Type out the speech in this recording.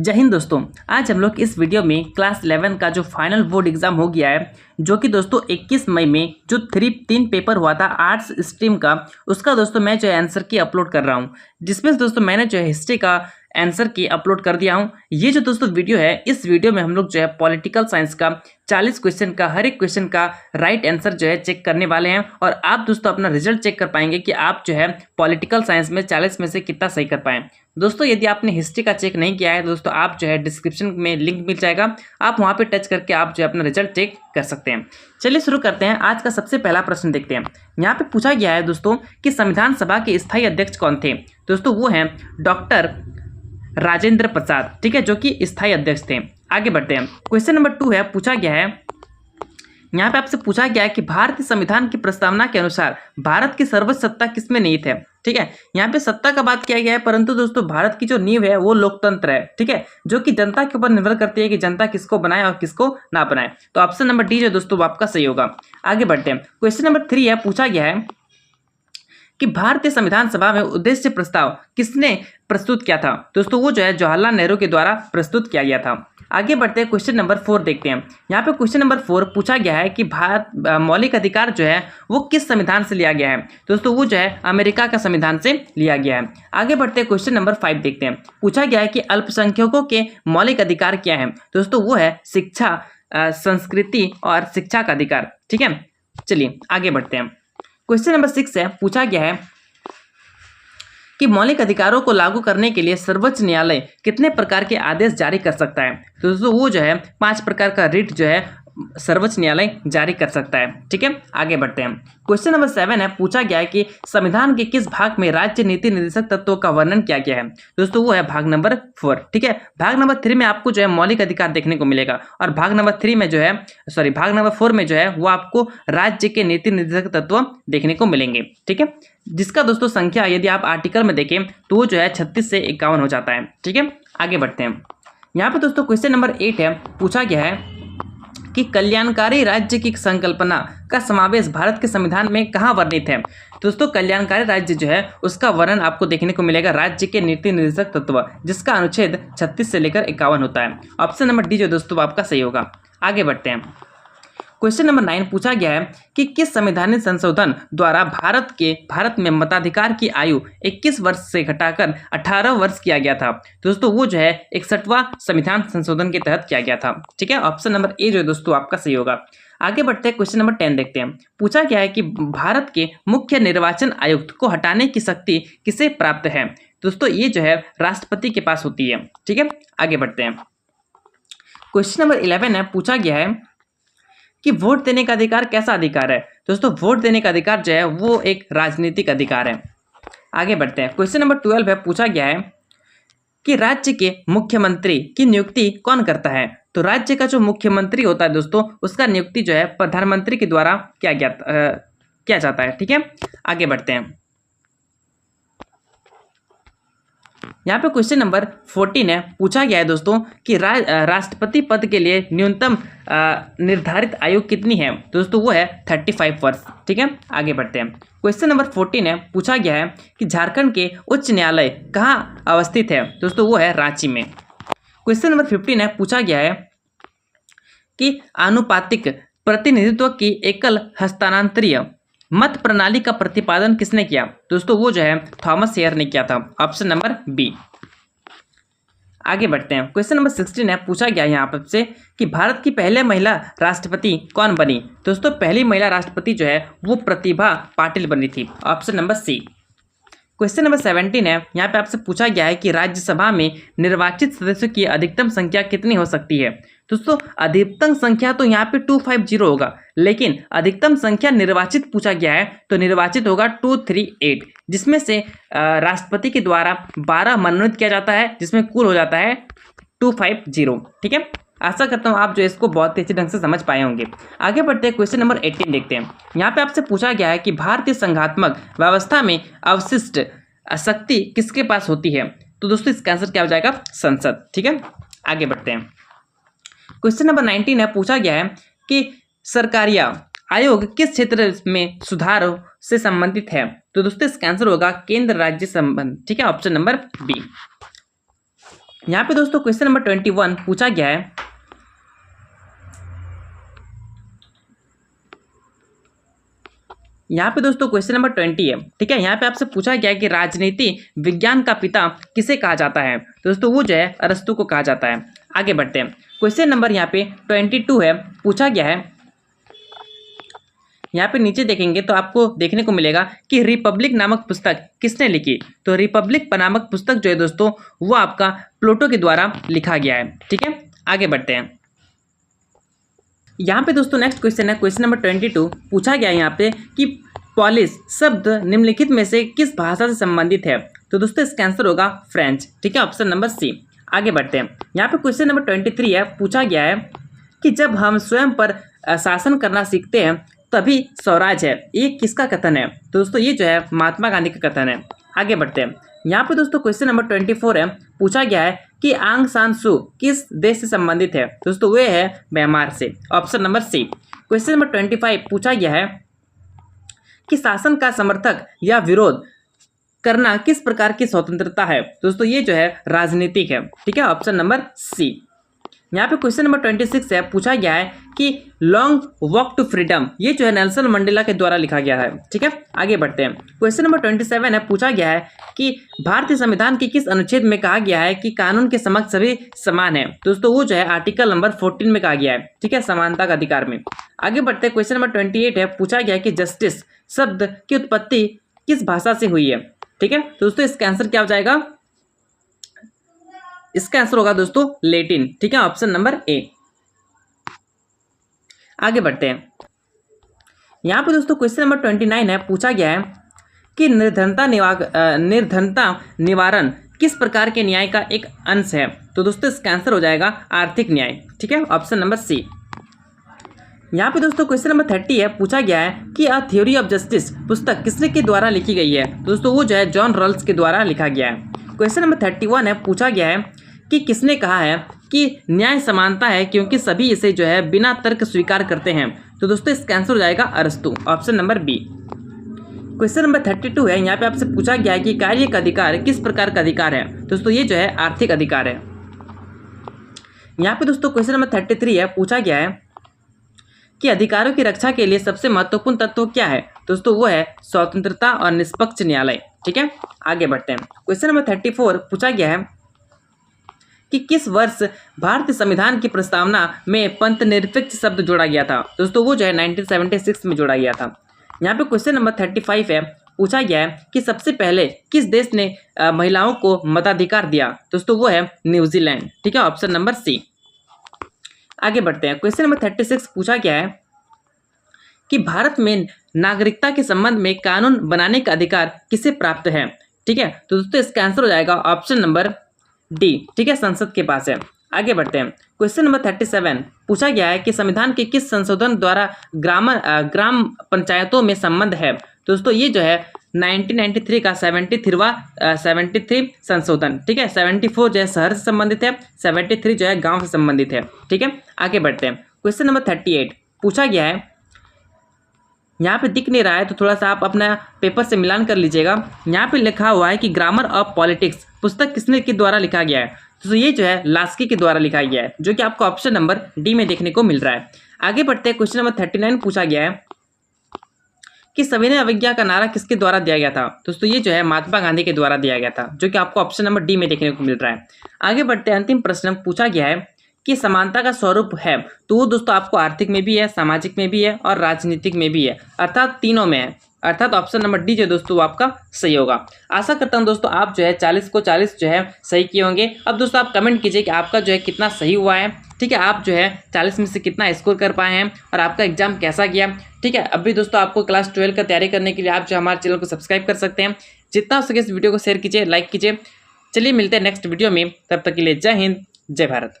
जय हिंद दोस्तों। आज हम लोग इस वीडियो में क्लास 11 का जो फाइनल बोर्ड एग्जाम हो गया है, जो कि दोस्तों 21 मई में जो तीन पेपर हुआ था आर्ट्स स्ट्रीम का, उसका दोस्तों मैं जो है आंसर की अपलोड कर रहा हूं। जिसमें दोस्तों मैंने जो है हिस्ट्री का आंसर की अपलोड कर दिया हूं। ये जो दोस्तों वीडियो है, इस वीडियो में हम लोग जो है पॉलिटिकल साइंस का 40 क्वेश्चन का हर एक क्वेश्चन का राइट आंसर जो है चेक करने वाले हैं, और आप दोस्तों अपना रिजल्ट चेक कर पाएंगे कि आप जो है पॉलिटिकल साइंस में 40 में से कितना सही कर पाएं। दोस्तों यदि आपने हिस्ट्री का चेक नहीं किया है दोस्तों, आप जो है डिस्क्रिप्शन में लिंक मिल जाएगा, आप वहां पे टच करके आप जो है अपना रिजल्ट चेक कर सकते हैं। चलिए शुरू करते हैं। आज का सबसे पहला प्रश्न देखते हैं। यहाँ पे पूछा गया है दोस्तों कि संविधान सभा के स्थायी अध्यक्ष कौन थे। दोस्तों वो हैं डॉक्टर राजेंद्र प्रसाद, ठीक है, जो कि स्थायी अध्यक्ष थे। आगे बढ़ते हैं। क्वेश्चन नंबर 2 है, पूछा गया है, यहाँ पे आपसे पूछा गया है कि भारतीय संविधान की प्रस्तावना के अनुसार भारत की सर्वोच्च सत्ता किसमें निहित है। ठीक है, यहाँ पे सत्ता का बात किया गया है, परंतु दोस्तों भारत की जो नींव है वो लोकतंत्र है, ठीक है, जो कि जनता के ऊपर निर्भर करती है कि जनता किसको बनाए और किसको ना बनाए। तो ऑप्शन नंबर डी जो दोस्तों वो आपका सही होगा। आगे बढ़ते हैं। क्वेश्चन नंबर 3 है, पूछा गया है कि भारतीय संविधान सभा में उद्देश्य प्रस्ताव किसने प्रस्तुत किया था। दोस्तों वो जो है जवाहरलाल नेहरू के द्वारा प्रस्तुत किया गया था। आगे बढ़ते हैं। क्वेश्चन नंबर 4 देखते हैं। यहाँ पे क्वेश्चन नंबर 4 पूछा गया है कि भारत मौलिक अधिकार जो है वो किस संविधान से लिया गया है। दोस्तों वो जो है अमेरिका का संविधान से लिया गया है। आगे बढ़ते हैं। क्वेश्चन नंबर 5 देखते हैं। पूछा गया है कि अल्पसंख्यकों के मौलिक अधिकार क्या है। दोस्तों वो है शिक्षा, संस्कृति और शिक्षा का अधिकार। ठीक है, चलिए आगे बढ़ते हैं। क्वेश्चन नंबर 6 है, पूछा गया है कि मौलिक अधिकारों को लागू करने के लिए सर्वोच्च न्यायालय कितने प्रकार के आदेश जारी कर सकता है। तो दोस्तों वो जो है 5 प्रकार का रिट जो है सर्वोच्च न्यायालय जारी कर सकता है। ठीक है, आगे बढ़ते हैं। क्वेश्चन नंबर 7 है, पूछा गया है कि संविधान के किस भाग में राज्य नीति निर्देशक तत्वों का वर्णन किया गया है। दोस्तों वो है भाग नंबर 4। ठीक है, भाग नंबर 3 में आपको जो है मौलिक अधिकार देखने को मिलेगा, और भाग नंबर 4 में जो है वो आपको राज्य के नीति निर्देशक तत्व देखने को मिलेंगे। ठीक है, जिसका दोस्तों संख्या यदि आप आर्टिकल में देखें तो वो जो है 36 से 51 हो जाता है। ठीक है, आगे बढ़ते हैं। यहाँ पे दोस्तों क्वेश्चन नंबर 8 है, पूछा गया है कि कल्याणकारी राज्य की संकल्पना का समावेश भारत के संविधान में कहाँ वर्णित है। दोस्तों कल्याणकारी राज्य जो है उसका वर्णन आपको देखने को मिलेगा राज्य के नीति निर्देशक तत्व, जिसका अनुच्छेद 36 से लेकर 51 होता है। ऑप्शन नंबर डी जो दोस्तों आपका सही होगा। आगे बढ़ते हैं। क्वेश्चन नंबर 9 पूछा गया है कि किस संवैधानिक संशोधन द्वारा भारत में मताधिकार की आयु 21 वर्ष से घटाकर 18 वर्ष किया गया था। दोस्तों वो जो है 61वां संविधान संशोधन के तहत किया गया था। ठीक है, ऑप्शन नंबर ए जो दोस्तों आपका सही होगा। आगे बढ़ते हैं। क्वेश्चन नंबर 10 देखते हैं। पूछा गया है कि भारत के मुख्य निर्वाचन आयुक्त को हटाने की शक्ति किसे प्राप्त है। दोस्तों ये जो है राष्ट्रपति के पास होती है। ठीक है, आगे बढ़ते हैं। क्वेश्चन नंबर 11 है, पूछा गया है कि वोट देने का अधिकार कैसा अधिकार है। दोस्तों वोट देने का अधिकार जो है वो एक राजनीतिक अधिकार है। आगे बढ़ते हैं। क्वेश्चन नंबर 12 है, पूछा गया है कि राज्य के मुख्यमंत्री की नियुक्ति कौन करता है। तो राज्य का जो मुख्यमंत्री होता है दोस्तों उसका नियुक्ति जो है प्रधानमंत्री के द्वारा किया जाता है। ठीक है, आगे बढ़ते हैं। यहाँ पे क्वेश्चन नंबर 14 है, पूछा गया है दोस्तों कि राष्ट्रपति पद के लिए न्यूनतम निर्धारित आयु कितनी है। दोस्तों वो है 35 वर्ष। ठीक है, आगे बढ़ते हैं। क्वेश्चन नंबर 14 है, पूछा गया है कि झारखंड के उच्च न्यायालय कहाँ अवस्थित है। दोस्तों वो है रांची में। क्वेश्चन नंबर 15 है, पूछा गया है कि आनुपातिक प्रतिनिधित्व की एकल हस्तांतरीय मत प्रणाली का प्रतिपादन किसने किया। दोस्तों वो जो है थॉमस हेयर ने किया था। Option number B. आगे बढ़ते हैं। क्वेश्चन नंबर 16 है, पूछा गया है यहाँ पर से कि भारत की पहले महिला राष्ट्रपति कौन बनी। दोस्तों पहली महिला राष्ट्रपति जो है वो प्रतिभा पाटिल बनी थी। Option number C. Question number 17 है, यहाँ पे आपसे पूछा गया है कि राज्यसभा में निर्वाचित सदस्यों की अधिकतम संख्या कितनी हो सकती है। दोस्तों अधिकतम संख्या तो यहाँ पे 250 होगा, लेकिन अधिकतम संख्या निर्वाचित पूछा गया है तो निर्वाचित होगा 238, जिसमें से राष्ट्रपति के द्वारा 12 मनोनीत किया जाता है, जिसमें कुल हो जाता है 250। ठीक है, आशा करता हूँ आप जो इसको बहुत ही अच्छे ढंग से समझ पाए होंगे। आगे बढ़ते हैं। क्वेश्चन नंबर 18 देखते हैं। यहाँ पे आपसे पूछा गया है कि भारतीय संघात्मक व्यवस्था में अवशिष्ट शक्ति किसके पास होती है। तो दोस्तों इसका आंसर क्या हो जाएगा, संसद। ठीक है, आगे बढ़ते हैं। क्वेश्चन नंबर 19 है, पूछा गया है कि सरकारिया आयोग किस क्षेत्र में सुधार से संबंधित है। तो दोस्तों इसका आंसर होगा केंद्र राज्य संबंध। ठीक है, ऑप्शन नंबर बी। यहाँ पे दोस्तों क्वेश्चन नंबर 21 पूछा गया है। यहाँ पे दोस्तों क्वेश्चन नंबर 20 है, ठीक है। यहाँ पे आपसे पूछा गया है कि राजनीति विज्ञान का पिता किसे कहा जाता है। दोस्तों वो जो है अरस्तु को कहा जाता है। आगे बढ़ते हैं। क्वेश्चन नंबर यहाँ पे 22 है, पूछा गया है। यहाँ पे नीचे देखेंगे तो आपको देखने को मिलेगा कि रिपब्लिक नामक पुस्तक किसने लिखी। तो रिपब्लिक नामक पुस्तक जो है दोस्तों वो आपका प्लेटो के द्वारा लिखा गया है, ठीक है। आगे बढ़ते हैं। यहाँ पे दोस्तों नेक्स्ट क्वेश्चन है, क्वेश्चन नंबर 22 पूछा गया है यहाँ पे कि पॉलिश शब्द निम्नलिखित में से किस भाषा से संबंधित है। तो दोस्तों इसका आंसर होगा फ्रेंच, ठीक है, ऑप्शन नंबर सी। आगे बढ़ते हैं। यहाँ पे क्वेश्चन नंबर 23 है, पूछा गया है कि जब हम स्वयं पर शासन करना सीखते हैं तभी स्वराज है, ये किसका कथन है। तो दोस्तों ये जो है महात्मा गांधी का कथन है। आगे बढ़ते हैं। यहाँ पे दोस्तों क्वेश्चन नंबर 24 है, पूछा गया है कि आंग सान सू किस देश से संबंधित है। दोस्तों वे है म्यांमार से, option number C. Question number 25 पूछा गया है कि शासन का समर्थक या विरोध करना किस प्रकार की स्वतंत्रता है। दोस्तों ये जो है राजनीतिक है, ठीक है, ऑप्शन नंबर सी। यहाँ पे क्वेश्चन नंबर 26 है, पूछा गया है कि लॉन्ग वॉक टू फ्रीडम ये जो है नेल्सन मंडेला के द्वारा लिखा गया है, ठीक है। आगे बढ़ते हैं। क्वेश्चन नंबर 27 है, पूछा गया है कि भारतीय संविधान के किस अनुच्छेद में कहा गया है कि कानून के समक्ष सभी समान है। दोस्तों वो जो है आर्टिकल नंबर 14 में कहा गया है, ठीक है, समानता का अधिकार में। आगे बढ़ते हैं। क्वेश्चन नंबर 28 है, पूछा गया है कि जस्टिस शब्द की उत्पत्ति किस भाषा से हुई है, ठीक है। दोस्तों इसका आंसर क्या हो जाएगा, इसका आंसर होगा दोस्तों लैटिन, ठीक है, ऑप्शन नंबर ए। आगे बढ़ते हैं। यहाँ पे दोस्तों क्वेश्चन नंबर 29 है, पूछा गया है कि निर्धनता निवारण किस प्रकार के न्याय का एक अंश है। तो दोस्तों इसका आंसर हो जाएगा आर्थिक न्याय, ठीक है, ऑप्शन नंबर सी। यहाँ पे दोस्तों क्वेश्चन नंबर 30 है, पूछा गया है कि अ थ्योरी ऑफ जस्टिस पुस्तक किसने के द्वारा लिखी गई है। दोस्तों वो जो है जॉन रॉल्स के द्वारा लिखा गया है। क्वेश्चन नंबर 31 है, पूछा गया है कि किसने कहा है कि न्याय समानता है क्योंकि सभी इसे जो है बिना तर्क स्वीकार करते हैं। तो दोस्तों इसका आंसर हो जाएगा अरस्तु, option number B. Question number 32 है, यहाँ पे आपसे पूछा गया है कि कार्य का अधिकार किस प्रकार का अधिकार है। दोस्तों ये जो है आर्थिक अधिकार है। यहाँ पे दोस्तों क्वेश्चन नंबर 33 है, पूछा गया है कि अधिकारों की रक्षा के लिए सबसे महत्वपूर्ण तत्व क्या है। दोस्तों वो है स्वतंत्रता और निष्पक्ष न्यायालय, ठीक है। आगे बढ़ते हैं। क्वेश्चन नंबर 34 पूछा गया है कि किस वर्ष भारतीय संविधान की प्रस्तावना में पंथ निरपेक्ष शब्द जोड़ा गया था। दोस्तों वो जो है 1976 में जोड़ा गया था। यहाँ पे क्वेश्चन नंबर 35 है, पूछा गया है कि सबसे पहले किस देश ने महिलाओं को मताधिकार दिया। दोस्तों वो है न्यूजीलैंड, ठीक है, ऑप्शन नंबर सी। आगे बढ़ते हैं। क्वेश्चन नंबर 36 पूछा गया है कि भारत में नागरिकता के संबंध में कानून बनाने का अधिकार किसे प्राप्त है, ठीक है। तो दोस्तों इसका आंसर हो जाएगा ऑप्शन नंबर डी, ठीक है, संसद के पास है। आगे बढ़ते हैं। क्वेश्चन नंबर 37 पूछा गया है कि संविधान के किस संशोधन द्वारा ग्राम पंचायतों में संबंध है। दोस्तों ये जो है 1993 का 73 संशोधन, ठीक है। 74 जो है शहर से संबंधित है, 73 जो है गांव से संबंधित है, ठीक है। आगे बढ़ते हैं। क्वेश्चन नंबर 38 पूछा गया है, यहाँ पे दिख नहीं रहा है तो थोड़ा सा आप अपना पेपर से मिलान कर लीजिएगा। यहाँ पे लिखा हुआ है कि ग्रामर ऑफ पॉलिटिक्स पुस्तक किसने के द्वारा लिखा गया है। तो ये जो है लास्की के द्वारा लिखा गया है, जो कि आपको ऑप्शन नंबर डी में देखने को मिल रहा है। आगे बढ़ते हैं। क्वेश्चन नंबर 39 पूछा गया है कि सविनय अवज्ञा का नारा किसके द्वारा दिया गया था। दोस्तों ये जो है महात्मा गांधी के द्वारा दिया गया था, जो कि आपको ऑप्शन नंबर डी में देखने को मिल रहा है। आगे बढ़ते हैं। अंतिम प्रश्न पूछा गया है कि समानता का स्वरूप है। तो वो दोस्तों आपको आर्थिक में भी है, सामाजिक में भी है और राजनीतिक में भी है, अर्थात तीनों में है, अर्थात ऑप्शन नंबर डी जो दोस्तों वो आपका सही होगा। आशा करता हूं दोस्तों आप जो है 40 को 40 जो है सही किए होंगे। अब दोस्तों आप कमेंट कीजिए कि आपका जो है कितना सही हुआ है, ठीक है, आप जो है 40 में से कितना स्कोर कर पाए हैं और आपका एग्जाम कैसा गया, ठीक है। अभी दोस्तों आपको क्लास 12 का तैयारी करने के लिए आप जो हमारे चैनल को सब्सक्राइब कर सकते हैं। जितना हो सके इस वीडियो को शेयर कीजिए, लाइक कीजिए। चलिए मिलते हैं नेक्स्ट वीडियो में, तब तक के लिए जय हिंद, जय भारत।